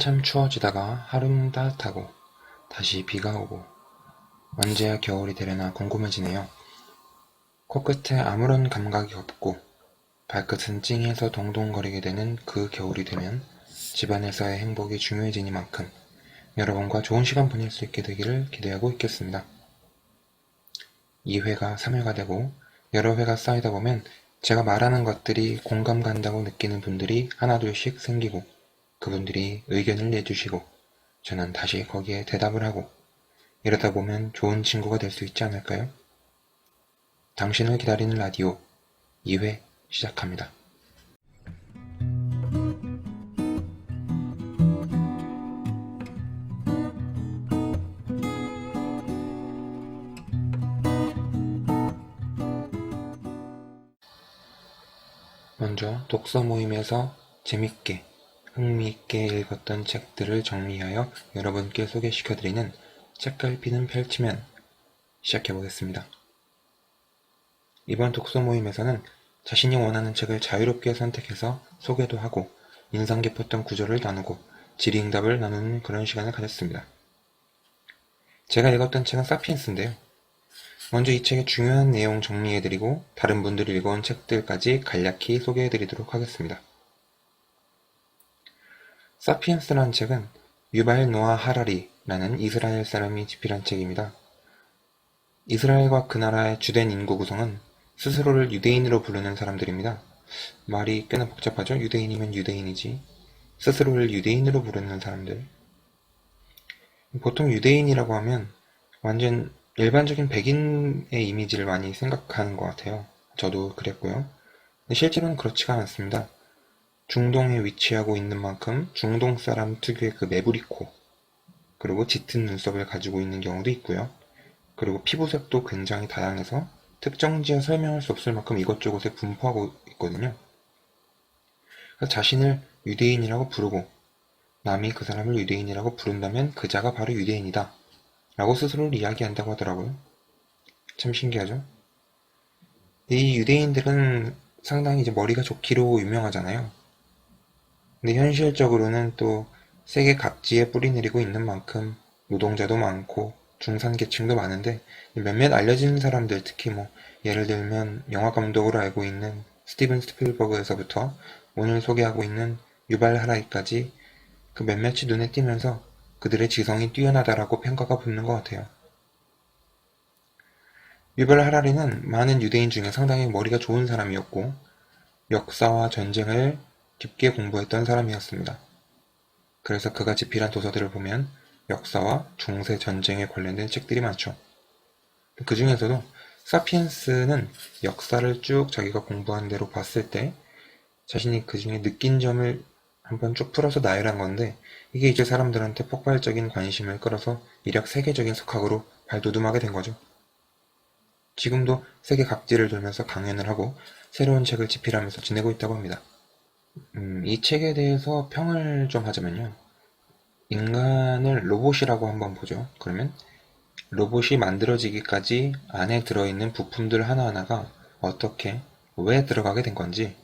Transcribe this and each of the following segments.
한참 추워지다가 하루는 따뜻하고 다시 비가 오고 언제야 겨울이 되려나 궁금해지네요. 코끝에 아무런 감각이 없고 발끝은 찡해서 동동거리게 되는 그 겨울이 되면 집안에서의 행복이 중요해지니만큼 여러분과 좋은 시간 보낼 수 있게 되기를 기대하고 있겠습니다. 2회가 3회가 되고 여러 회가 쌓이다 보면 제가 말하는 것들이 공감 간다고 느끼는 분들이 하나둘씩 생기고 그분들이 의견을 내주시고 저는 다시 거기에 대답을 하고 이러다 보면 좋은 친구가 될 수 있지 않을까요? 당신을 기다리는 라디오 2회 시작합니다. 먼저 독서 모임에서 재밌게 흥미있게 읽었던 책들을 정리하여 여러분께 소개시켜드리는 책갈피는 펼치면 시작해보겠습니다. 이번 독서 모임에서는 자신이 원하는 책을 자유롭게 선택해서 소개도 하고 인상 깊었던 구절을 나누고 질의응답을 나누는 그런 시간을 가졌습니다. 제가 읽었던 책은 사피엔스인데요. 먼저 이 책의 중요한 내용 정리해드리고 다른 분들이 읽어온 책들까지 간략히 소개해드리도록 하겠습니다. 사피엔스라는 책은 유발 노아 하라리라는 이스라엘 사람이 집필한 책입니다. 이스라엘과 그 나라의 주된 인구 구성은 스스로를 유대인으로 부르는 사람들입니다. 말이 꽤나 복잡하죠? 유대인이면 유대인이지. 스스로를 유대인으로 부르는 사람들. 보통 유대인이라고 하면 완전 일반적인 백인의 이미지를 많이 생각하는 것 같아요. 저도 그랬고요. 근데 실제로는 그렇지가 않습니다. 중동에 위치하고 있는 만큼 중동 사람 특유의 그 매부리코 그리고 짙은 눈썹을 가지고 있는 경우도 있고요. 그리고 피부색도 굉장히 다양해서 특정지어 설명할 수 없을 만큼 이것저것에 분포하고 있거든요. 그래서 자신을 유대인이라고 부르고 남이 그 사람을 유대인이라고 부른다면 그 자가 바로 유대인이다 라고 스스로를 이야기한다고 하더라고요. 참 신기하죠? 이 유대인들은 상당히 이제 머리가 좋기로 유명하잖아요. 근데 현실적으로는 또 세계 각지에 뿌리내리고 있는 만큼 노동자도 많고 중산계층도 많은데 몇몇 알려진 사람들 특히 뭐 예를 들면 영화 감독으로 알고 있는 스티븐 스필버그에서부터 오늘 소개하고 있는 유발 하라리까지 그 몇몇이 눈에 띄면서 그들의 지성이 뛰어나다라고 평가가 붙는 것 같아요. 유발 하라리는 많은 유대인 중에 상당히 머리가 좋은 사람이었고 역사와 전쟁을 깊게 공부했던 사람이었습니다. 그래서 그가 집필한 도서들을 보면 역사와 중세 전쟁에 관련된 책들이 많죠. 그 중에서도 사피엔스는 역사를 쭉 자기가 공부한 대로 봤을 때 자신이 그 중에 느낀 점을 한번 쭉 풀어서 나열한 건데 이게 이제 사람들한테 폭발적인 관심을 끌어서 이력 세계적인 석학으로 발돋움하게 된 거죠. 지금도 세계 각지를 돌면서 강연을 하고 새로운 책을 집필하면서 지내고 있다고 합니다. 이 책에 대해서 평을 좀 하자면요. 인간을 로봇이라고 한번 보죠. 그러면 로봇이 만들어지기까지 안에 들어있는 부품들 하나하나가 어떻게, 왜 들어가게 된 건지,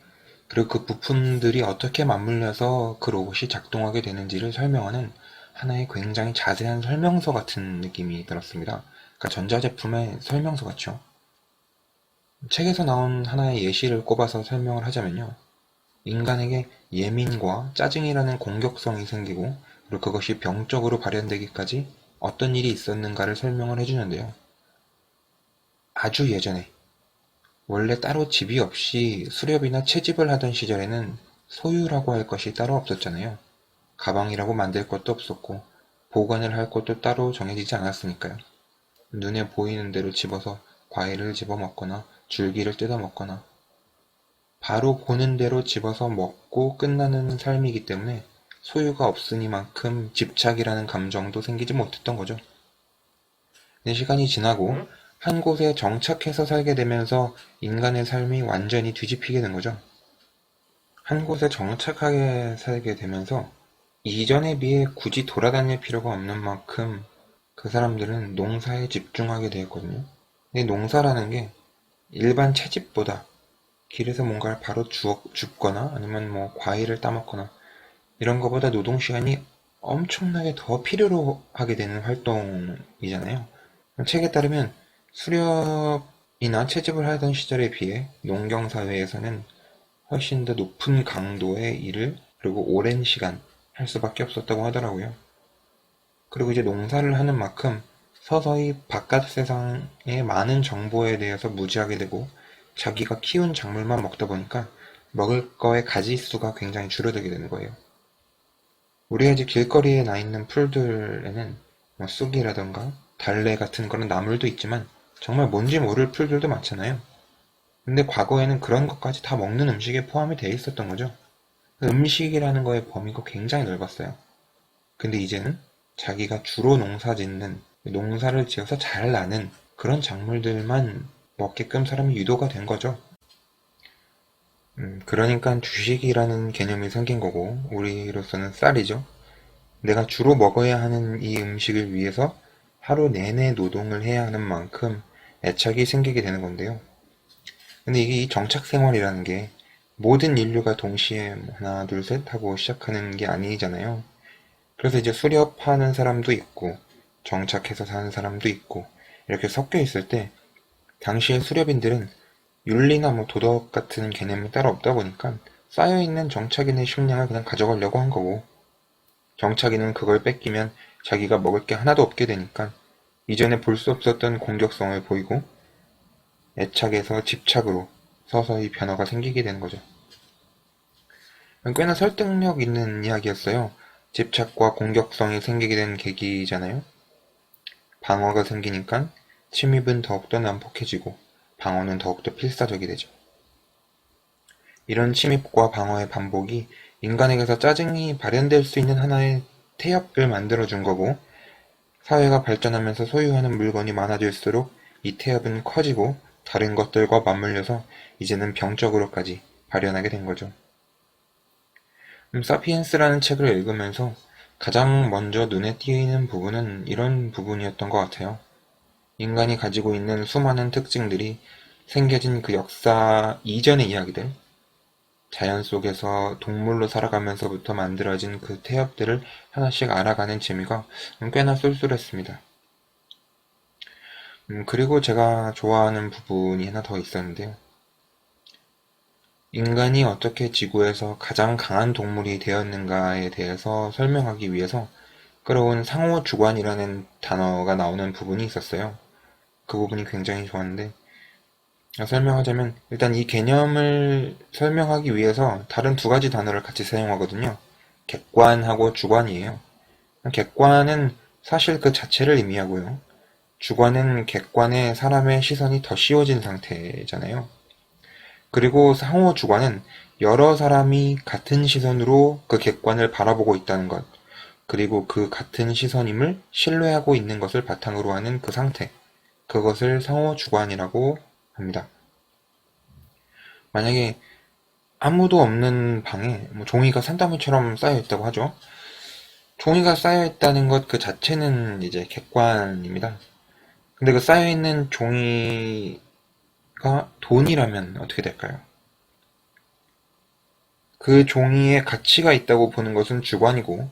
그리고 그 부품들이 어떻게 맞물려서 그 로봇이 작동하게 되는지를 설명하는 하나의 굉장히 자세한 설명서 같은 느낌이 들었습니다. 그러니까 전자제품의 설명서 같죠. 책에서 나온 하나의 예시를 꼽아서 설명을 하자면요. 인간에게 예민과 짜증이라는 공격성이 생기고 그리고 그것이 병적으로 발현되기까지 어떤 일이 있었는가를 설명을 해주는데요. 아주 예전에 원래 따로 집이 없이 수렵이나 채집을 하던 시절에는 소유라고 할 것이 따로 없었잖아요. 가방이라고 만들 것도 없었고 보관을 할 것도 따로 정해지지 않았으니까요. 눈에 보이는 대로 집어서 과일을 집어 먹거나 줄기를 뜯어 먹거나 바로 보는 대로 집어서 먹고 끝나는 삶이기 때문에 소유가 없으니만큼 집착이라는 감정도 생기지 못했던 거죠. 근데 시간이 지나고 한 곳에 정착해서 살게 되면서 인간의 삶이 완전히 뒤집히게 된 거죠. 한 곳에 정착하게 살게 되면서 이전에 비해 굳이 돌아다닐 필요가 없는 만큼 그 사람들은 농사에 집중하게 되었거든요. 근데 농사라는 게 일반 채집보다 길에서 뭔가를 바로 줍거나 아니면 뭐 과일을 따먹거나 이런 거보다 노동시간이 엄청나게 더 필요로 하게 되는 활동이잖아요. 책에 따르면 수렵이나 채집을 하던 시절에 비해 농경사회에서는 훨씬 더 높은 강도의 일을 그리고 오랜 시간 할 수밖에 없었다고 하더라고요. 그리고 이제 농사를 하는 만큼 서서히 바깥 세상의 많은 정보에 대해서 무지하게 되고 자기가 키운 작물만 먹다 보니까 먹을 거의 가지수가 굉장히 줄어들게 되는 거예요. 우리가 이제 길거리에 나 있는 풀들에는 뭐 쑥이라던가 달래 같은 그런 나물도 있지만 정말 뭔지 모를 풀들도 많잖아요. 근데 과거에는 그런 것까지 다 먹는 음식에 포함이 되어 있었던 거죠. 음식이라는 거의 범위가 굉장히 넓었어요. 근데 이제는 자기가 주로 농사 짓는, 농사를 지어서 잘 나는 그런 작물들만 먹게끔 사람이 유도가 된 거죠. 그러니까 주식이라는 개념이 생긴 거고, 우리로서는 쌀이죠. 내가 주로 먹어야 하는 이 음식을 위해서 하루 내내 노동을 해야 하는 만큼 애착이 생기게 되는 건데요. 근데 이게 이 정착 생활이라는 게 모든 인류가 동시에 하나, 둘, 셋 하고 시작하는 게 아니잖아요. 그래서 이제 수렵하는 사람도 있고, 정착해서 사는 사람도 있고, 이렇게 섞여 있을 때, 당시의 수렵인들은 윤리나 뭐 도덕 같은 개념이 따로 없다 보니까 쌓여있는 정착인의 식량을 그냥 가져가려고 한 거고, 정착인은 그걸 뺏기면 자기가 먹을 게 하나도 없게 되니까 이전에 볼 수 없었던 공격성을 보이고 애착에서 집착으로 서서히 변화가 생기게 되는 거죠. 꽤나 설득력 있는 이야기였어요. 집착과 공격성이 생기게 된 계기잖아요. 방어가 생기니까 침입은 더욱더 난폭해지고 방어는 더욱더 필사적이 되죠. 이런 침입과 방어의 반복이 인간에게서 짜증이 발현될 수 있는 하나의 태엽을 만들어준 거고, 사회가 발전하면서 소유하는 물건이 많아질수록 이 태엽은 커지고 다른 것들과 맞물려서 이제는 병적으로까지 발현하게 된 거죠. 사피엔스라는 책을 읽으면서 가장 먼저 눈에 띄는 부분은 이런 부분이었던 것 같아요. 인간이 가지고 있는 수많은 특징들이 생겨진 그 역사 이전의 이야기들, 자연 속에서 동물로 살아가면서부터 만들어진 그 태엽들을 하나씩 알아가는 재미가 꽤나 쏠쏠했습니다. 그리고 제가 좋아하는 부분이 하나 더 있었는데요. 인간이 어떻게 지구에서 가장 강한 동물이 되었는가에 대해서 설명하기 위해서 끌어온 상호주관이라는 단어가 나오는 부분이 있었어요. 그 부분이 굉장히 좋았는데, 설명하자면 일단 이 개념을 설명하기 위해서 다른 두 가지 단어를 같이 사용하거든요. 객관하고 주관이에요. 객관은 사실 그 자체를 의미하고요. 주관은 객관에 사람의 시선이 더 씌워진 상태잖아요. 그리고 상호 주관은 여러 사람이 같은 시선으로 그 객관을 바라보고 있다는 것, 그리고 그 같은 시선임을 신뢰하고 있는 것을 바탕으로 하는 그 상태, 그것을 상호 주관이라고 합니다. 만약에 아무도 없는 방에 종이가 산더미처럼 쌓여 있다고 하죠. 종이가 쌓여 있다는 것 그 자체는 이제 객관입니다. 근데 그 쌓여 있는 종이가 돈이라면 어떻게 될까요? 그 종이에 가치가 있다고 보는 것은 주관이고,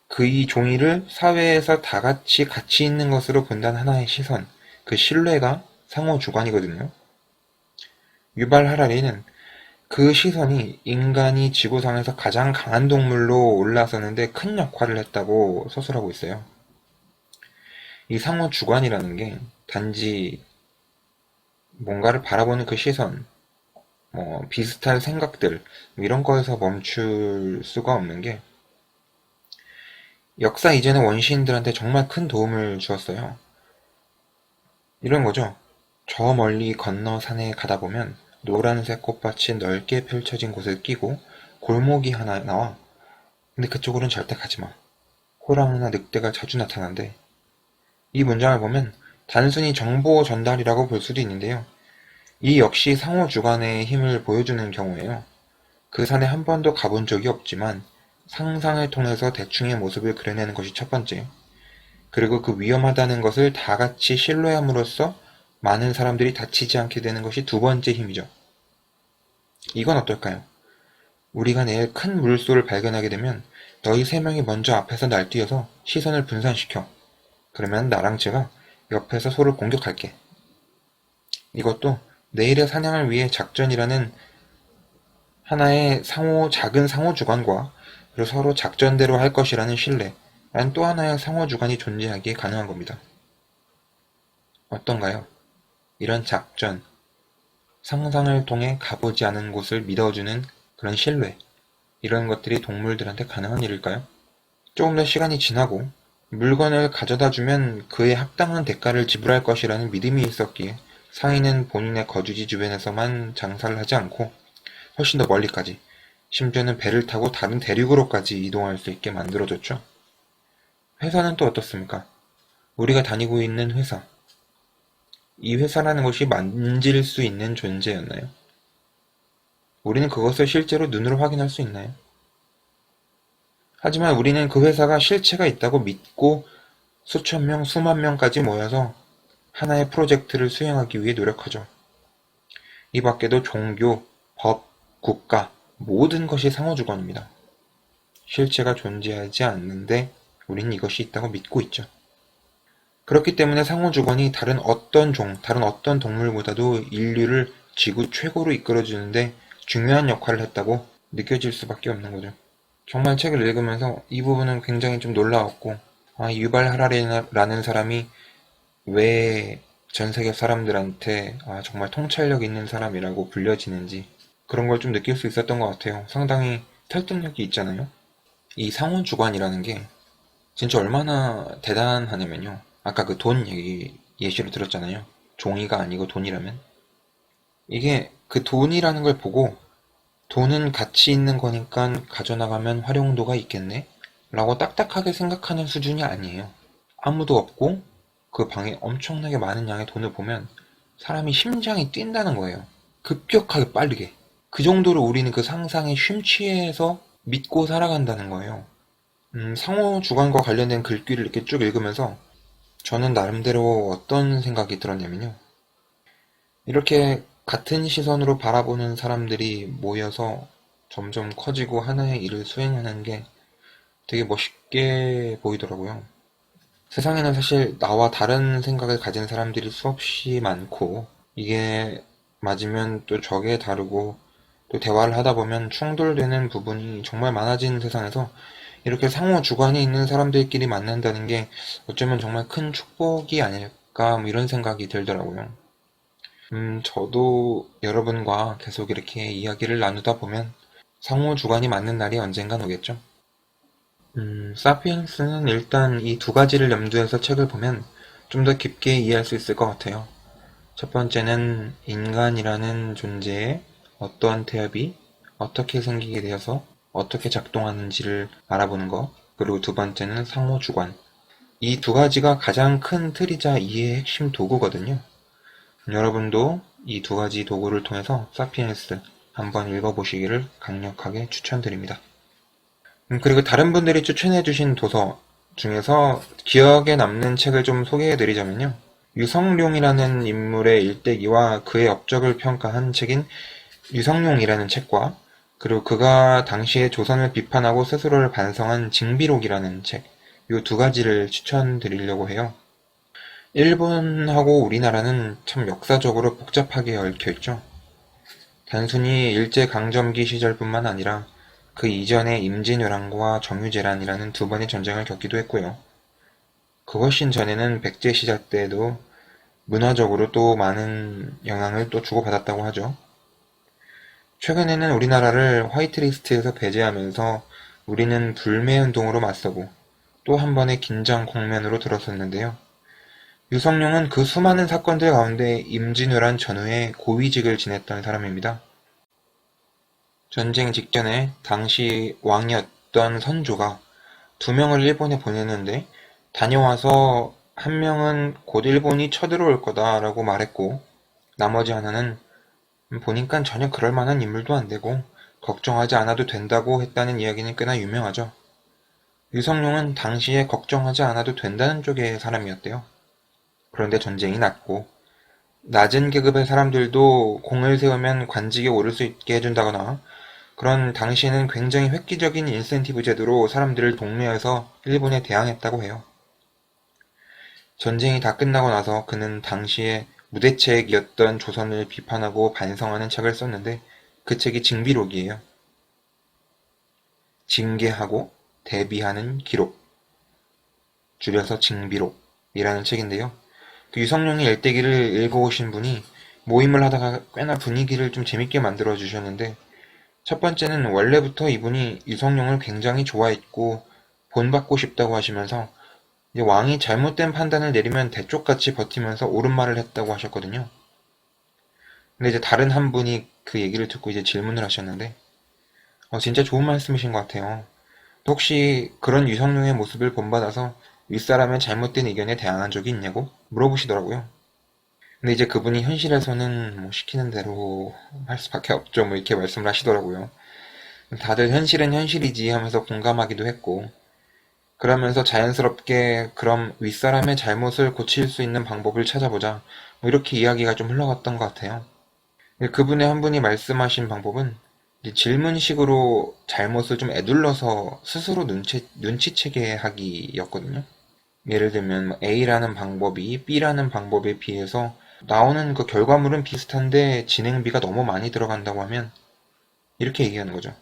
그 이 종이를 사회에서 다 같이 가치 있는 것으로 본다는 하나의 시선, 그 신뢰가 상호 주관이거든요. 유발 하라리는 그 시선이 인간이 지구상에서 가장 강한 동물로 올라서는데 큰 역할을 했다고 서술하고 있어요. 이 상호 주관이라는 게 단지 뭔가를 바라보는 그 시선, 비슷한 생각들, 이런 거에서 멈출 수가 없는 게 역사 이전의 원시인들한테 정말 큰 도움을 주었어요. 이런 거죠. 저 멀리 건너 산에 가다 보면 노란색 꽃밭이 넓게 펼쳐진 곳을 끼고 골목이 하나 나와. 근데 그쪽으로는 절대 가지 마. 호랑이나 늑대가 자주 나타난대. 이 문장을 보면 단순히 정보 전달이라고 볼 수도 있는데요. 이 역시 상호 주관의 힘을 보여주는 경우예요. 그 산에 한 번도 가본 적이 없지만 상상을 통해서 대충의 모습을 그려내는 것이 첫 번째. 그리고 그 위험하다는 것을 다 같이 신뢰함으로써 많은 사람들이 다치지 않게 되는 것이 두 번째 힘이죠. 이건 어떨까요? 우리가 내일 큰 물소를 발견하게 되면 너희 세 명이 먼저 앞에서 날뛰어서 시선을 분산시켜. 그러면 나랑 쟤가 옆에서 소를 공격할게. 이것도 내일의 사냥을 위해 작전이라는 하나의 작은 상호주관과 그리고 서로 작전대로 할 것이라는 신뢰라는 또 하나의 상호주관이 존재하기에 가능한 겁니다. 어떤가요? 이런 작전, 상상을 통해 가보지 않은 곳을 믿어주는 그런 신뢰, 이런 것들이 동물들한테 가능한 일일까요? 조금 더 시간이 지나고 물건을 가져다주면 그에 합당한 대가를 지불할 것이라는 믿음이 있었기에 상인은 본인의 거주지 주변에서만 장사를 하지 않고 훨씬 더 멀리까지, 심지어는 배를 타고 다른 대륙으로까지 이동할 수 있게 만들어줬죠. 회사는 또 어떻습니까? 우리가 다니고 있는 회사, 이 회사라는 것이 만질 수 있는 존재였나요? 우리는 그것을 실제로 눈으로 확인할 수 있나요? 하지만 우리는 그 회사가 실체가 있다고 믿고 수천 명, 수만 명까지 모여서 하나의 프로젝트를 수행하기 위해 노력하죠. 이 밖에도 종교, 법, 국가, 모든 것이 상호주관입니다. 실체가 존재하지 않는데 우리는 이것이 있다고 믿고 있죠. 그렇기 때문에 상호주관이 다른 어떤 다른 어떤 동물보다도 인류를 지구 최고로 이끌어주는데 중요한 역할을 했다고 느껴질 수밖에 없는 거죠. 정말 책을 읽으면서 이 부분은 굉장히 좀 놀라웠고, 유발 하라리라는 사람이 왜 전 세계 사람들한테 정말 통찰력 있는 사람이라고 불려지는지 그런 걸 좀 느낄 수 있었던 것 같아요. 상당히 설득력이 있잖아요. 이 상호주관이라는 게 진짜 얼마나 대단하냐면요. 아까 그 돈 얘기 예시로 들었잖아요. 종이가 아니고 돈이라면. 이게 그 돈이라는 걸 보고 돈은 가치 있는 거니까 가져나가면 활용도가 있겠네? 라고 딱딱하게 생각하는 수준이 아니에요. 아무도 없고 그 방에 엄청나게 많은 양의 돈을 보면 사람이 심장이 뛴다는 거예요. 급격하게 빠르게. 그 정도로 우리는 그 상상에 심취해서 믿고 살아간다는 거예요. 상호주관과 관련된 글귀를 이렇게 쭉 읽으면서 저는 나름대로 어떤 생각이 들었냐면요. 이렇게 같은 시선으로 바라보는 사람들이 모여서 점점 커지고 하나의 일을 수행하는 게 되게 멋있게 보이더라고요. 세상에는 사실 나와 다른 생각을 가진 사람들이 수없이 많고, 이게 맞으면 또 저게 다르고, 또 대화를 하다 보면 충돌되는 부분이 정말 많아진 세상에서 이렇게 상호 주관이 있는 사람들끼리 만난다는 게 어쩌면 정말 큰 축복이 아닐까, 뭐 이런 생각이 들더라고요. 저도 여러분과 계속 이렇게 이야기를 나누다 보면 상호 주관이 맞는 날이 언젠간 오겠죠. 사피엔스는 일단 이 두 가지를 염두해서 책을 보면 좀 더 깊게 이해할 수 있을 것 같아요. 첫 번째는 인간이라는 존재의 어떠한 태엽이 어떻게 생기게 되어서 어떻게 작동하는지를 알아보는 것, 그리고 두 번째는 상호주관. 이 두 가지가 가장 큰 틀이자 이해의 핵심 도구거든요. 여러분도 이 두 가지 도구를 통해서 사피엔스 한번 읽어보시기를 강력하게 추천드립니다. 그리고 다른 분들이 추천해주신 도서 중에서 기억에 남는 책을 좀 소개해드리자면요. 유성룡이라는 인물의 일대기와 그의 업적을 평가한 책인 유성룡이라는 책과, 그리고 그가 당시에 조선을 비판하고 스스로를 반성한 징비록이라는 책, 이 두 가지를 추천드리려고 해요. 일본하고 우리나라는 참 역사적으로 복잡하게 얽혀있죠. 단순히 일제강점기 시절뿐만 아니라 그 이전에 임진왜란과 정유재란이라는 두 번의 전쟁을 겪기도 했고요. 그 훨씬 전에는 백제시대 때에도 문화적으로 또 많은 영향을 또 주고받았다고 하죠. 최근에는 우리나라를 화이트리스트에서 배제하면서 우리는 불매운동으로 맞서고 또 한 번의 긴장 국면으로 들어섰는데요. 유성룡은 그 수많은 사건들 가운데 임진왜란 전후에 고위직을 지냈던 사람입니다. 전쟁 직전에 당시 왕이었던 선조가 두 명을 일본에 보냈는데 다녀와서 한 명은 곧 일본이 쳐들어올 거다라고 말했고, 나머지 하나는 보니까 전혀 그럴 만한 인물도 안 되고 걱정하지 않아도 된다고 했다는 이야기는 꽤나 유명하죠. 유성룡은 당시에 걱정하지 않아도 된다는 쪽의 사람이었대요. 그런데 전쟁이 났고 낮은 계급의 사람들도 공을 세우면 관직에 오를 수 있게 해준다거나 그런 당시에는 굉장히 획기적인 인센티브 제도로 사람들을 독려해서 일본에 대항했다고 해요. 전쟁이 다 끝나고 나서 그는 당시에 무대책이었던 조선을 비판하고 반성하는 책을 썼는데 그 책이 징비록이에요. 징계하고 대비하는 기록, 줄여서 징비록이라는 책인데요. 그 유성룡의 일대기를 읽어오신 분이 모임을 하다가 꽤나 분위기를 좀 재밌게 만들어 주셨는데, 첫 번째는 원래부터 이분이 유성룡을 굉장히 좋아했고 본받고 싶다고 하시면서 이제 왕이 잘못된 판단을 내리면 대쪽같이 버티면서 옳은 말을 했다고 하셨거든요. 근데 이제 다른 한 분이 그 얘기를 듣고 이제 질문을 하셨는데, 진짜 좋은 말씀이신 것 같아요. 혹시 그런 유성룡의 모습을 본받아서 윗사람의 잘못된 의견에 대항한 적이 있냐고 물어보시더라고요. 근데 이제 그분이 현실에서는 뭐 시키는 대로 할 수밖에 없죠. 뭐 이렇게 말씀을 하시더라고요. 다들 현실은 현실이지 하면서 공감하기도 했고, 그러면서 자연스럽게 그럼 윗사람의 잘못을 고칠 수 있는 방법을 찾아보자. 뭐 이렇게 이야기가 좀 흘러갔던 것 같아요. 그분의 한 분이 말씀하신 방법은 이제 질문식으로 잘못을 좀 에둘러서 스스로 눈치채게 하기였거든요. 예를 들면 뭐 A라는 방법이 B라는 방법에 비해서 나오는 그 결과물은 비슷한데 진행비가 너무 많이 들어간다고 하면 이렇게 얘기하는 거죠.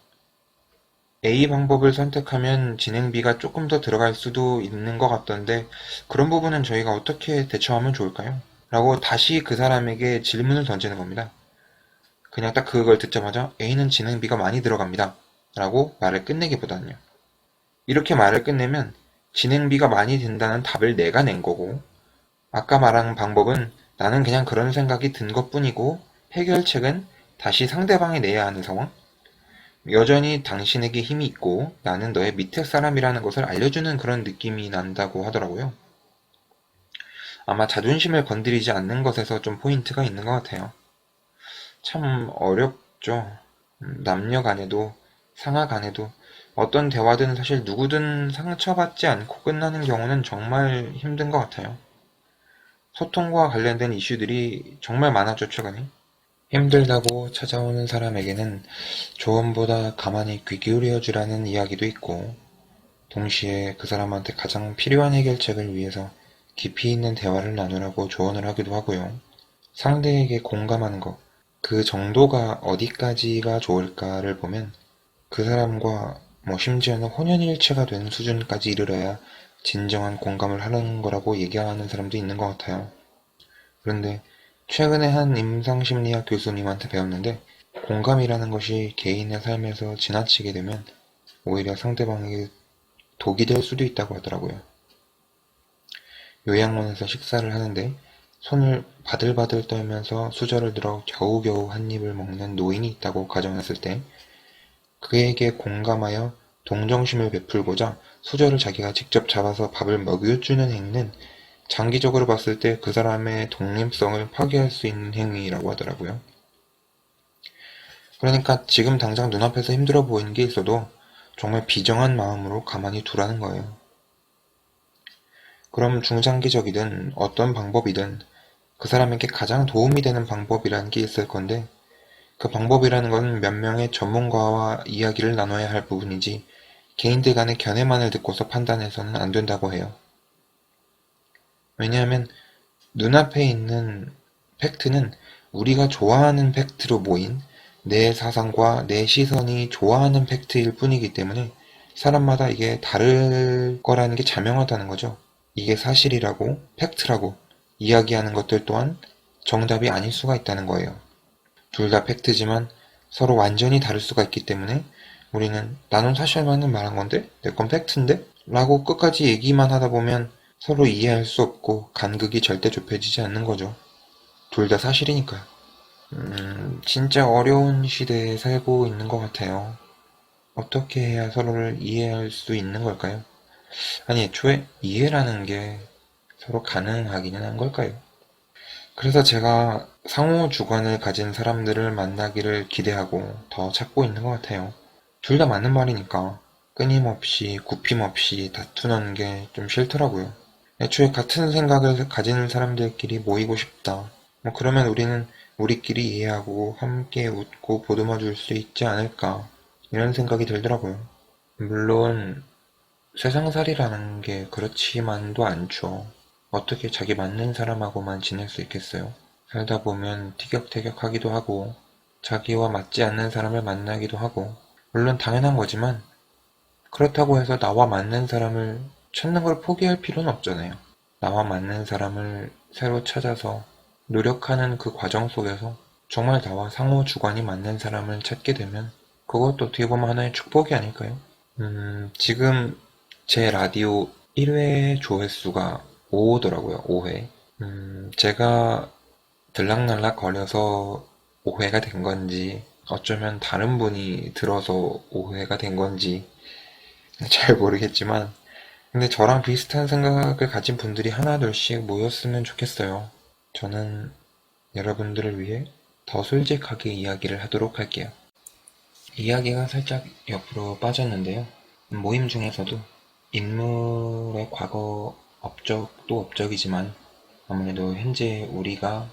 A 방법을 선택하면 진행비가 조금 더 들어갈 수도 있는 것 같던데 그런 부분은 저희가 어떻게 대처하면 좋을까요? 라고 다시 그 사람에게 질문을 던지는 겁니다. 그냥 딱 그걸 듣자마자 A는 진행비가 많이 들어갑니다. 라고 말을 끝내기보다는요. 이렇게 말을 끝내면 진행비가 많이 든다는 답을 내가 낸 거고, 아까 말한 방법은 나는 그냥 그런 생각이 든 것뿐이고 해결책은 다시 상대방이 내야 하는 상황? 여전히 당신에게 힘이 있고 나는 너의 밑에 사람이라는 것을 알려주는 그런 느낌이 난다고 하더라고요. 아마 자존심을 건드리지 않는 것에서 좀 포인트가 있는 것 같아요. 참 어렵죠. 남녀 간에도 상하 간에도 어떤 대화든 사실 누구든 상처받지 않고 끝나는 경우는 정말 힘든 것 같아요. 소통과 관련된 이슈들이 정말 많았죠, 최근에. 힘들다고 찾아오는 사람에게는 조언보다 가만히 귀 기울여 주라는 이야기도 있고, 동시에 그 사람한테 가장 필요한 해결책을 위해서 깊이 있는 대화를 나누라고 조언을 하기도 하고요. 상대에게 공감하는 것, 그 정도가 어디까지가 좋을까를 보면 그 사람과 심지어는 혼연일체가 되는 수준까지 이르러야 진정한 공감을 하는 거라고 얘기하는 사람도 있는 것 같아요. 그런데 최근에 한 임상심리학 교수님한테 배웠는데 공감이라는 것이 개인의 삶에서 지나치게 되면 오히려 상대방에게 독이 될 수도 있다고 하더라고요. 요양원에서 식사를 하는데 손을 바들바들 떨면서 수저를 들어 겨우겨우 한 입을 먹는 노인이 있다고 가정했을 때 그에게 공감하여 동정심을 베풀고자 수저를 자기가 직접 잡아서 밥을 먹여주는 행위는 장기적으로 봤을 때 그 사람의 독립성을 파괴할 수 있는 행위라고 하더라고요. 그러니까 지금 당장 눈앞에서 힘들어 보이는 게 있어도 정말 비정한 마음으로 가만히 두라는 거예요. 그럼 중장기적이든 어떤 방법이든 그 사람에게 가장 도움이 되는 방법이라는 게 있을 건데 그 방법이라는 건 몇 명의 전문가와 이야기를 나눠야 할 부분이지 개인들 간의 견해만을 듣고서 판단해서는 안 된다고 해요. 왜냐하면 눈앞에 있는 팩트는 우리가 좋아하는 팩트로 모인 내 사상과 내 시선이 좋아하는 팩트일 뿐이기 때문에 사람마다 이게 다를 거라는 게 자명하다는 거죠. 이게 사실이라고, 팩트라고 이야기하는 것들 또한 정답이 아닐 수가 있다는 거예요. 둘 다 팩트지만 서로 완전히 다를 수가 있기 때문에 우리는 나는 사실만은 말한 건데? 내 건 팩트인데? 라고 끝까지 얘기만 하다 보면 서로 이해할 수 없고 간극이 절대 좁혀지지 않는 거죠. 둘 다 사실이니까요. 진짜 어려운 시대에 살고 있는 것 같아요. 어떻게 해야 서로를 이해할 수 있는 걸까요? 아니, 애초에 이해라는 게 서로 가능하기는 한 걸까요? 그래서 제가 상호 주관을 가진 사람들을 만나기를 기대하고 더 찾고 있는 것 같아요. 둘 다 맞는 말이니까 끊임없이 굽힘없이 다투는 게 좀 싫더라고요. 애초에 같은 생각을 가진 사람들끼리 모이고 싶다. 그러면 우리는 우리끼리 이해하고 함께 웃고 보듬어 줄 수 있지 않을까. 이런 생각이 들더라고요. 물론 세상살이라는 게 그렇지만도 않죠. 어떻게 자기 맞는 사람하고만 지낼 수 있겠어요? 살다 보면 티격태격하기도 하고 자기와 맞지 않는 사람을 만나기도 하고 물론 당연한 거지만 그렇다고 해서 나와 맞는 사람을 찾는 걸 포기할 필요는 없잖아요. 나와 맞는 사람을 새로 찾아서 노력하는 그 과정 속에서 정말 나와 상호 주관이 맞는 사람을 찾게 되면 그것도 어떻게 보면 하나의 축복이 아닐까요? 지금 제 라디오 1회 조회수가 5더라고요, 5회. 제가 들락날락 거려서 5회가 된 건지, 어쩌면 다른 분이 들어서 5회가 된 건지, 잘 모르겠지만, 근데 저랑 비슷한 생각을 가진 분들이 하나둘씩 모였으면 좋겠어요. 저는 여러분들을 위해 더 솔직하게 이야기를 하도록 할게요. 이야기가 살짝 옆으로 빠졌는데요. 모임 중에서도 인물의 과거 업적도 업적이지만 아무래도 현재 우리가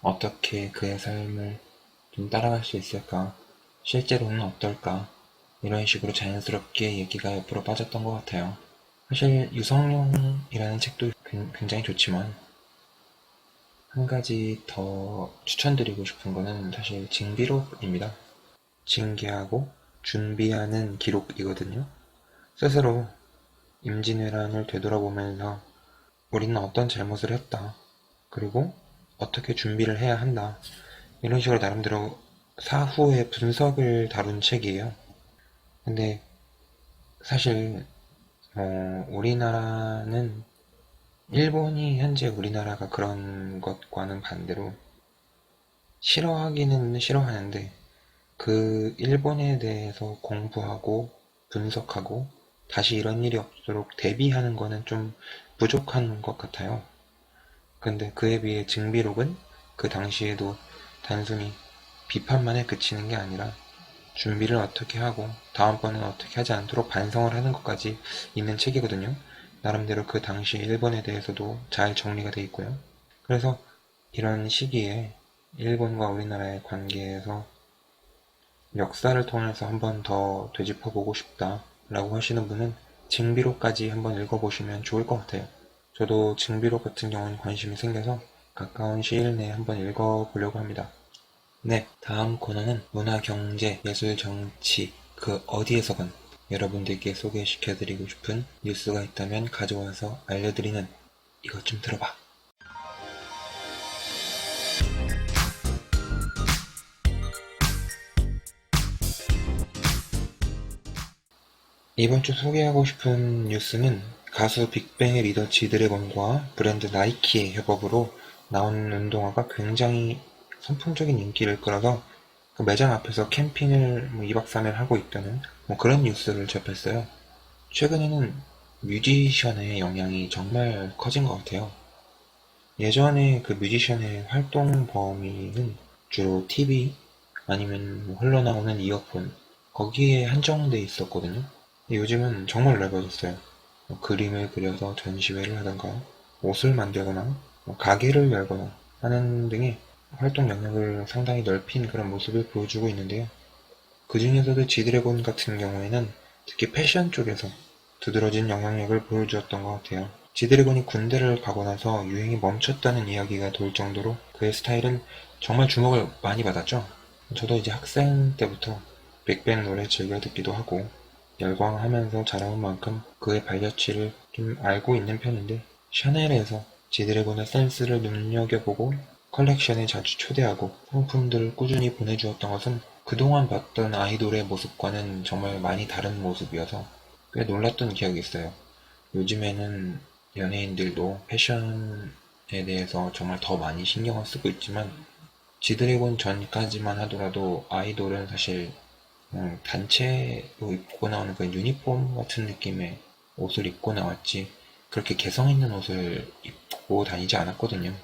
어떻게 그의 삶을 좀 따라갈 수 있을까? 실제로는 어떨까? 이런 식으로 자연스럽게 얘기가 옆으로 빠졌던 것 같아요. 사실 유성룡이라는 책도 굉장히 좋지만 한 가지 더 추천드리고 싶은 거는 사실 징비록입니다. 징계하고 준비하는 기록이거든요. 스스로 임진왜란을 되돌아보면서 우리는 어떤 잘못을 했다. 그리고 어떻게 준비를 해야 한다. 이런 식으로 나름대로 사후의 분석을 다룬 책이에요. 근데 사실 우리나라는 일본이 현재 우리나라가 그런 것과는 반대로 싫어하기는 싫어하는데 그 일본에 대해서 공부하고 분석하고 다시 이런 일이 없도록 대비하는 거는 좀 부족한 것 같아요. 근데 그에 비해 징비록은 그 당시에도 단순히 비판만에 그치는 게 아니라 준비를 어떻게 하고 다음번엔 어떻게 하지 않도록 반성을 하는 것까지 있는 책이거든요. 나름대로 그 당시 일본에 대해서도 잘 정리가 돼 있고요. 그래서 이런 시기에 일본과 우리나라의 관계에서 역사를 통해서 한 번 더 되짚어보고 싶다라고 하시는 분은 징비록까지 한번 읽어보시면 좋을 것 같아요. 저도 징비록 같은 경우는 관심이 생겨서 가까운 시일 내에 한번 읽어보려고 합니다. 네, 다음 코너는 문화, 경제, 예술, 정치, 그 어디에서건 여러분들께 소개시켜드리고 싶은 뉴스가 있다면 가져와서 알려드리는 이것 좀 들어봐. 이번 주 소개하고 싶은 뉴스는 가수 빅뱅의 리더 지드래곤과 브랜드 나이키의 협업으로 나온 운동화가 굉장히 선풍적인 인기를 끌어서 그 매장 앞에서 캠핑을 2박 3일 하고 있다는 그런 뉴스를 접했어요. 최근에는 뮤지션의 영향이 정말 커진 것 같아요. 예전에 그 뮤지션의 활동 범위는 주로 TV 아니면 흘러나오는 이어폰 거기에 한정돼 있었거든요. 요즘은 정말 넓어졌어요. 그림을 그려서 전시회를 하던가 옷을 만들거나 가게를 열거나 하는 등의 활동 영역을 상당히 넓힌 그런 모습을 보여주고 있는데요. 그 중에서도 지드래곤 같은 경우에는 특히 패션 쪽에서 두드러진 영향력을 보여주었던 것 같아요. 지드래곤이 군대를 가고 나서 유행이 멈췄다는 이야기가 돌 정도로 그의 스타일은 정말 주목을 많이 받았죠. 저도 이제 학생 때부터 빅뱅 노래 즐겨 듣기도 하고 열광하면서 자라온 만큼 그의 발자취를 좀 알고 있는 편인데 샤넬에서 지드래곤의 센스를 눈여겨보고 컬렉션에 자주 초대하고 상품들을 꾸준히 보내주었던 것은 그동안 봤던 아이돌의 모습과는 정말 많이 다른 모습이어서 꽤 놀랐던 기억이 있어요. 요즘에는 연예인들도 패션에 대해서 정말 더 많이 신경을 쓰고 있지만 지드래곤 전까지만 하더라도 아이돌은 사실 단체로 입고 나오는 그 유니폼 같은 느낌의 옷을 입고 나왔지 그렇게 개성 있는 옷을 입고 다니지 않았거든요.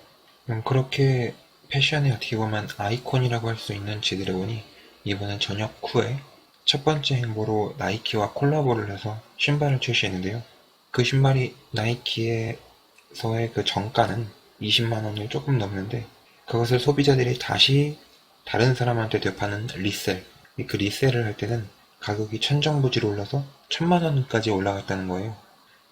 그렇게 패션의 어떻게 보면 아이콘이라고 할 수 있는 지드래곤이 이번엔 전역 후에 첫 번째 행보로 나이키와 콜라보를 해서 신발을 출시했는데요. 그 신발이 나이키에서의 그 정가는 20만 원을 조금 넘는데 그것을 소비자들이 다시 다른 사람한테 되파는 리셀. 그 리셀을 할 때는 가격이 천정부지로 올라서 1000만원까지 올라갔다는 거예요.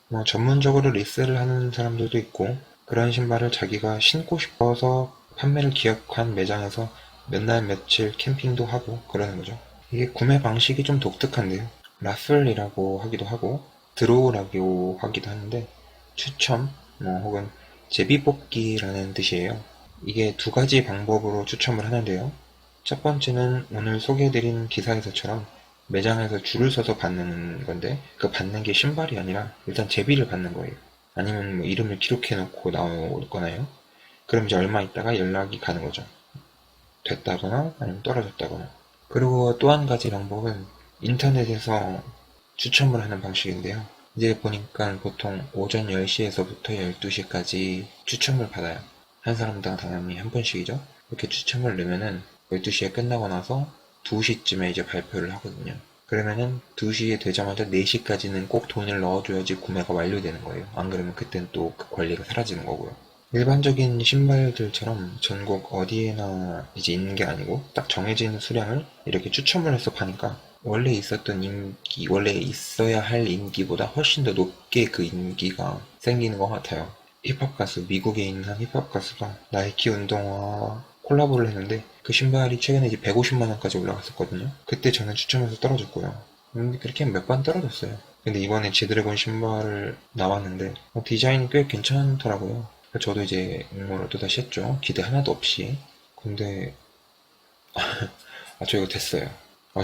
뭐 전문적으로 리셀을 하는 사람들도 있고 그런 신발을 자기가 신고 싶어서 판매를 기획한 매장에서 몇 날 며칠 캠핑도 하고 그러는 거죠. 이게 구매 방식이 좀 독특한데요. 라플이라고 하기도 하고 드로우라고 하기도 하는데 추첨 뭐 혹은 제비뽑기라는 뜻이에요. 이게 두 가지 방법으로 추첨을 하는데요. 첫 번째는 오늘 소개해드린 기사에서처럼 매장에서 줄을 서서 받는 건데 그 받는 게 신발이 아니라 일단 제비를 받는 거예요. 아니면 뭐 이름을 기록해 놓고 나오거나요. 그럼 이제 얼마 있다가 연락이 가는 거죠. 됐다거나 아니면 떨어졌다거나. 그리고 또 한 가지 방법은 인터넷에서 추첨을 하는 방식인데요. 이제 보니까 보통 오전 10시에서부터 12시까지 추첨을 받아요. 한 사람당 당연히 한 번씩이죠. 이렇게 추첨을 넣으면은 12시에 끝나고 나서 2시쯤에 이제 발표를 하거든요. 그러면은 2시에 되자마자 4시까지는 꼭 돈을 넣어줘야지 구매가 완료되는 거예요. 안 그러면 그땐 또 그 권리가 사라지는 거고요. 일반적인 신발들처럼 전국 어디에나 이제 있는 게 아니고 딱 정해진 수량을 이렇게 추첨을 해서 파니까 원래 있었던 인기, 원래 있어야 할 인기보다 훨씬 더 높게 그 인기가 생기는 것 같아요. 힙합 가수, 미국에 있는 한 힙합 가수가 나이키 운동화와 콜라보를 했는데 그 신발이 최근에 이제 150만원까지 올라갔었거든요. 그때 저는 추첨해서 떨어졌고요. 근데 그렇게 몇 번 떨어졌어요. 근데 이번에 지드래곤 신발을 나왔는데 디자인이 꽤 괜찮더라고요. 저도 이제 응모를 또다시 했죠. 기대 하나도 없이. 근데 저 이거 됐어요.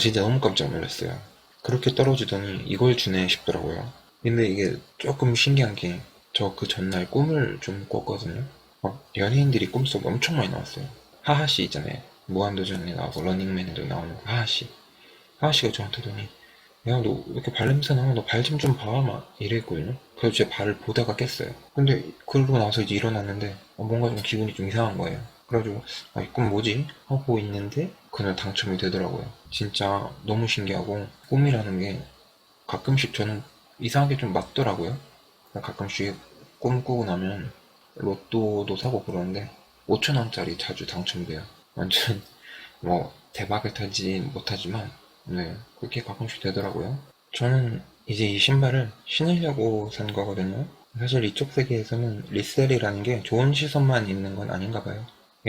진짜 너무 깜짝 놀랐어요. 그렇게 떨어지더니 이걸 주네 싶더라고요. 근데 이게 조금 신기한 게 저 그 전날 꿈을 좀 꿨거든요. 연예인들이 꿈속에 엄청 많이 나왔어요. 하하씨 있잖아요. 무한도전에 나와서 런닝맨에도 나오는 그 하하씨. 하하씨가 저한테 오더니 야, 너 왜 이렇게 발냄새 나? 너 발 좀 봐. 막 이랬거든요. 그래서 제 발을 보다가 깼어요. 근데 그러고 나서 이제 일어났는데 뭔가 좀 기분이 좀 이상한 거예요. 그래가지고 이꿈 뭐지? 하고 있는데 그날 당첨이 되더라고요. 진짜 너무 신기하고 꿈이라는 게 가끔씩 저는 이상하게 좀 맞더라고요. 가끔씩 꿈 꾸고 나면 로또도 사고 그러는데 5천원짜리 자주 당첨돼요. 완전 뭐 대박을 타지 못하지만 네 그렇게 가끔씩 되더라고요. 저는 이제 이 신발을 신으려고 산 거거든요. 사실 이쪽 세계에서는 리셀이라는 게 좋은 시선만 있는 건 아닌가 봐요.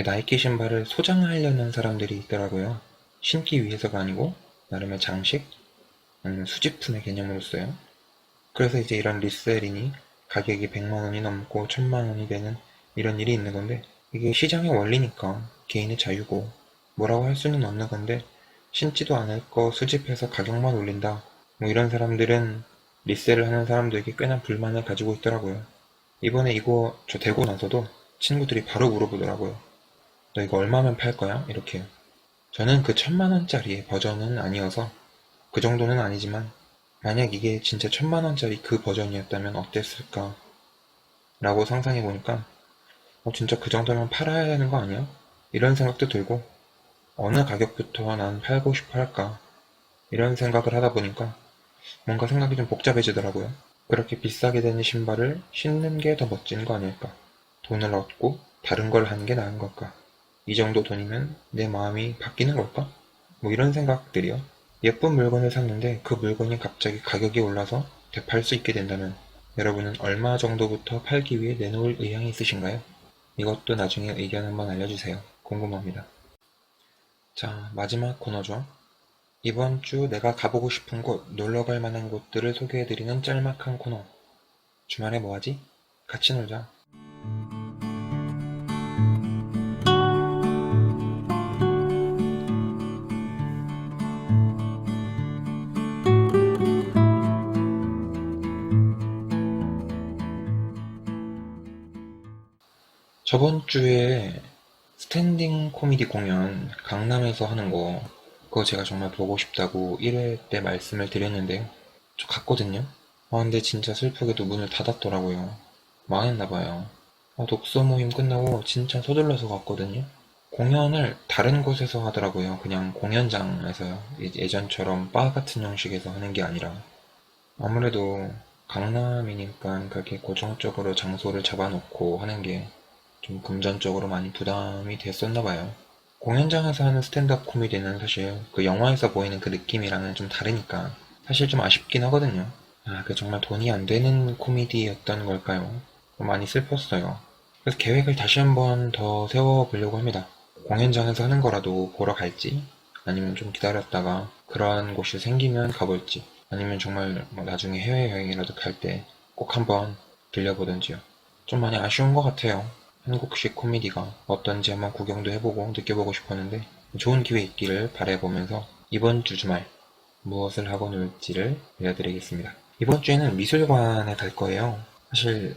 나이키 신발을 소장하려는 사람들이 있더라고요. 신기 위해서가 아니고 나름의 장식 아니면 수집품의 개념으로써요. 그래서 이제 이런 리셀이니 가격이 100만 원이 넘고 1000만 원이 되는 이런 일이 있는 건데 이게 시장의 원리니까 개인의 자유고 뭐라고 할 수는 없는 건데 신지도 않을 거 수집해서 가격만 올린다. 뭐 이런 사람들은 리셀을 하는 사람들에게 꽤나 불만을 가지고 있더라고요. 이번에 이거 저 되고 나서도 친구들이 바로 물어보더라고요. 너 이거 얼마면 팔 거야? 이렇게요. 저는 그 1000만 원짜리 버전은 아니어서 그 정도는 아니지만 만약 이게 진짜 1000만 원짜리 그 버전이었다면 어땠을까? 라고 상상해보니까 진짜 그 정도면 팔아야 되는 거 아니야? 이런 생각도 들고 어느 가격부터 난 팔고 싶어 할까? 이런 생각을 하다 보니까 뭔가 생각이 좀 복잡해지더라고요. 그렇게 비싸게 되는 신발을 신는 게 더 멋진 거 아닐까? 돈을 얻고 다른 걸 하는 게 나은 걸까? 이 정도 돈이면 내 마음이 바뀌는 걸까? 뭐 이런 생각들이요. 예쁜 물건을 샀는데 그 물건이 갑자기 가격이 올라서 되팔 수 있게 된다면 여러분은 얼마 정도부터 팔기 위해 내놓을 의향이 있으신가요? 이것도 나중에 의견 한번 알려주세요. 궁금합니다. 자, 마지막 코너죠. 이번 주 내가 가보고 싶은 곳, 놀러갈 만한 곳들을 소개해드리는 짤막한 코너. 주말에 뭐하지? 같이 놀자. 저번 주에 스탠딩 코미디 공연 강남에서 하는 거 그거 제가 정말 보고 싶다고 1회 때 말씀을 드렸는데요. 저 갔거든요. 근데 진짜 슬프게도 문을 닫았더라고요. 망했나봐요. 독서 모임 끝나고 진짜 서둘러서 갔거든요. 공연을 다른 곳에서 하더라고요. 그냥 공연장에서요. 예전처럼 바 같은 형식에서 하는 게 아니라. 아무래도 강남이니까 그렇게 고정적으로 장소를 잡아놓고 하는 게 좀 금전적으로 많이 부담이 됐었나 봐요. 공연장에서 하는 스탠드업 코미디는 사실 그 영화에서 보이는 그 느낌이랑은 좀 다르니까 사실 좀 아쉽긴 하거든요. 그 정말 돈이 안 되는 코미디였던 걸까요? 많이 슬펐어요. 그래서 계획을 다시 한번 더 세워보려고 합니다. 공연장에서 하는 거라도 보러 갈지, 아니면 좀 기다렸다가 그러한 곳이 생기면 가볼지, 아니면 정말 뭐 나중에 해외여행이라도 갈 때 꼭 한번 들려보던지요. 좀 많이 아쉬운 것 같아요. 한국식 코미디가 어떤지 한번 구경도 해보고 느껴보고 싶었는데 좋은 기회 있기를 바라보면서 이번 주 주말 무엇을 하고 놀지를 알려드리겠습니다. 이번 주에는 미술관에 갈 거예요. 사실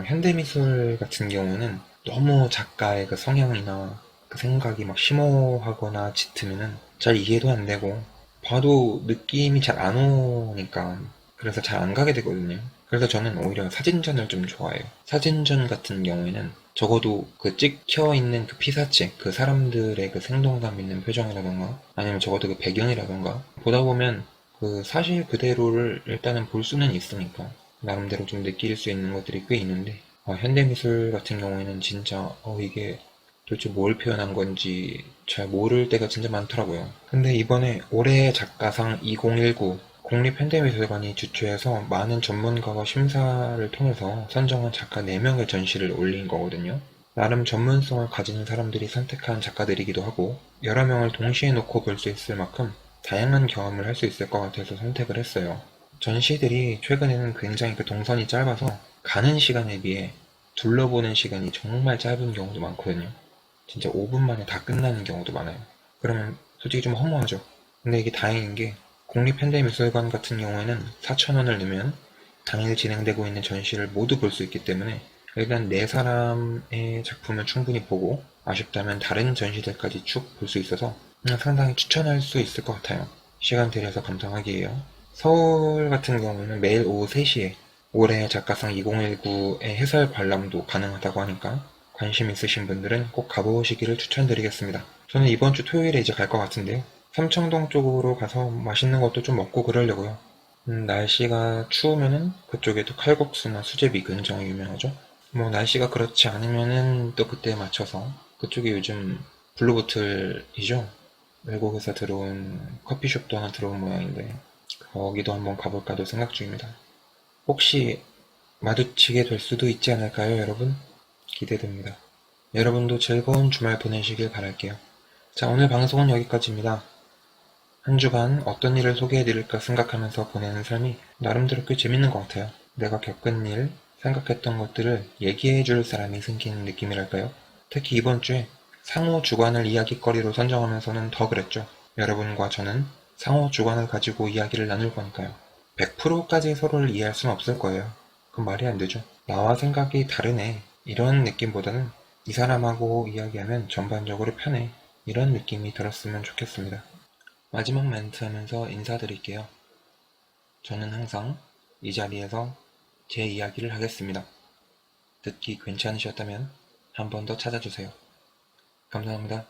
현대미술 같은 경우는 너무 작가의 그 성향이나 그 생각이 막 심오하거나 짙으면은 잘 이해도 안 되고 봐도 느낌이 잘 안 오니까 그래서 잘 안 가게 되거든요. 그래서 저는 오히려 사진전을 좀 좋아해요. 사진전 같은 경우에는 적어도 그 찍혀 있는 그 피사체, 그 사람들의 그 생동감 있는 표정이라던가 아니면 적어도 그 배경이라던가 보다 보면 그 사실 그대로를 일단은 볼 수는 있으니까 나름대로 좀 느낄 수 있는 것들이 꽤 있는데 현대미술 같은 경우에는 진짜 이게 도대체 뭘 표현한 건지 잘 모를 때가 진짜 많더라고요. 근데 이번에 올해의 작가상 2019 국립현대미술관이 주최해서 많은 전문가가 심사를 통해서 선정한 작가 4명의 전시를 올린 거거든요. 나름 전문성을 가지는 사람들이 선택한 작가들이기도 하고 여러 명을 동시에 놓고 볼 수 있을 만큼 다양한 경험을 할 수 있을 것 같아서 선택을 했어요. 전시들이 최근에는 굉장히 그 동선이 짧아서 가는 시간에 비해 둘러보는 시간이 정말 짧은 경우도 많거든요. 진짜 5분 만에 다 끝나는 경우도 많아요. 그러면 솔직히 좀 허무하죠. 근데 이게 다행인 게 국립현대미술관 같은 경우에는 4,000원을 내면 당일 진행되고 있는 전시를 모두 볼 수 있기 때문에 일단 네 사람의 작품을 충분히 보고 아쉽다면 다른 전시들까지 쭉 볼 수 있어서 상당히 추천할 수 있을 것 같아요. 시간 들여서 감상하기에요. 서울 같은 경우는 매일 오후 3시에 올해 작가상 2019의 해설 관람도 가능하다고 하니까 관심 있으신 분들은 꼭 가보시기를 추천드리겠습니다. 저는 이번 주 토요일에 이제 갈 것 같은데요. 삼청동 쪽으로 가서 맛있는 것도 좀 먹고 그러려고요. 날씨가 추우면은 그쪽에도 칼국수나 수제비 굉장히 유명하죠. 뭐 날씨가 그렇지 않으면은 또 그때에 맞춰서 그쪽이 요즘 블루보틀이죠. 외국에서 들어온 커피숍도 하나 들어온 모양인데 거기도 한번 가볼까도 생각 중입니다. 혹시 마주치게 될 수도 있지 않을까요, 여러분? 기대됩니다. 여러분도 즐거운 주말 보내시길 바랄게요. 자, 오늘 방송은 여기까지입니다. 한 주간 어떤 일을 소개해드릴까 생각하면서 보내는 삶이 나름대로 꽤 재밌는 것 같아요. 내가 겪은 일, 생각했던 것들을 얘기해줄 사람이 생기는 느낌이랄까요? 특히 이번 주에 상호 주관을 이야기거리로 선정하면서는 더 그랬죠. 여러분과 저는 상호 주관을 가지고 이야기를 나눌 거니까요. 100%까지 서로를 이해할 수는 없을 거예요. 그건 말이 안 되죠. 나와 생각이 다르네. 이런 느낌보다는 이 사람하고 이야기하면 전반적으로 편해. 이런 느낌이 들었으면 좋겠습니다. 마지막 멘트 하면서 인사드릴게요. 저는 항상 이 자리에서 제 이야기를 하겠습니다. 듣기 괜찮으셨다면 한 번 더 찾아주세요. 감사합니다.